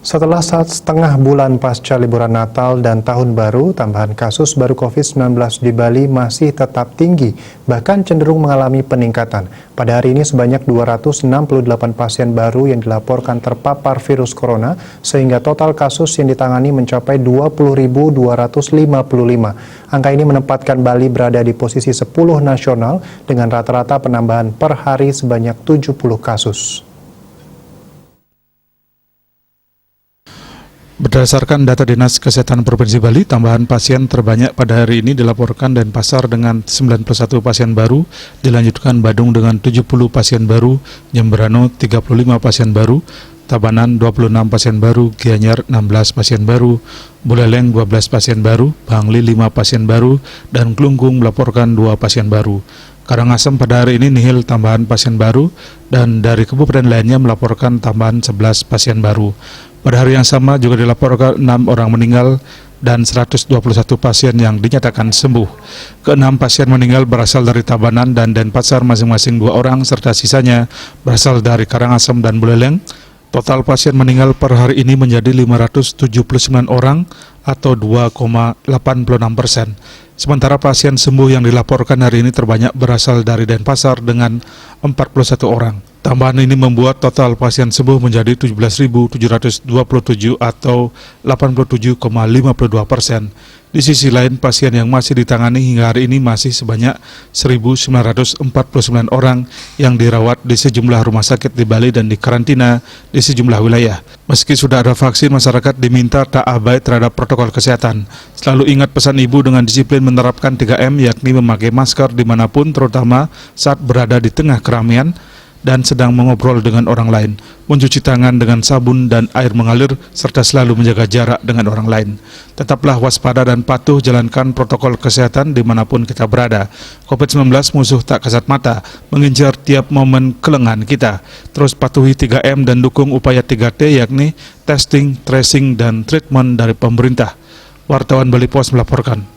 Setelah setengah bulan pasca liburan Natal dan Tahun Baru, tambahan kasus baru COVID-19 di Bali masih tetap tinggi, bahkan cenderung mengalami peningkatan. Pada hari ini sebanyak 268 pasien baru yang dilaporkan terpapar virus corona, sehingga total kasus yang ditangani mencapai 20.255. Angka ini menempatkan Bali berada di posisi 10 nasional dengan rata-rata penambahan per hari sebanyak 70 kasus. Berdasarkan data Dinas Kesehatan Provinsi Bali, tambahan pasien terbanyak pada hari ini dilaporkan Denpasar dengan 91 pasien baru, dilanjutkan Badung dengan 70 pasien baru, Jemberano 35 pasien baru, Tabanan 26 pasien baru, Gianyar 16 pasien baru, Buleleng 12 pasien baru, Bangli 5 pasien baru, dan Klungkung melaporkan 2 pasien baru. Karangasem pada hari ini nihil tambahan pasien baru, dan dari kabupaten lainnya melaporkan tambahan 11 pasien baru. Pada hari yang sama juga dilaporkan 6 orang meninggal dan 121 pasien yang dinyatakan sembuh. Ke-6 pasien meninggal berasal dari Tabanan dan Denpasar masing-masing 2 orang, serta sisanya berasal dari Karangasem dan Buleleng. Total pasien meninggal per hari ini menjadi 579 orang atau 2,86%. Sementara pasien sembuh yang dilaporkan hari ini terbanyak berasal dari Denpasar dengan 41 orang. Tambahan ini membuat total pasien sembuh menjadi 17.727 atau 87,52%. Di sisi lain, pasien yang masih ditangani hingga hari ini masih sebanyak 1.949 orang yang dirawat di sejumlah rumah sakit di Bali dan dikarantina di sejumlah wilayah. Meski sudah ada vaksin, masyarakat diminta tak abai terhadap protokol kesehatan. Selalu ingat pesan ibu dengan disiplin menerapkan 3M, yakni memakai masker dimanapun, terutama saat berada di tengah keramaian dan sedang mengobrol dengan orang lain, mencuci tangan dengan sabun dan air mengalir, serta selalu menjaga jarak dengan orang lain. Tetaplah waspada dan patuh jalankan protokol kesehatan dimanapun kita berada. COVID-19 musuh tak kasat mata, mengincar tiap momen kelengahan kita. Terus patuhi 3M dan dukung upaya 3T, yakni testing, tracing, dan treatment dari pemerintah. Wartawan Bali Pos melaporkan.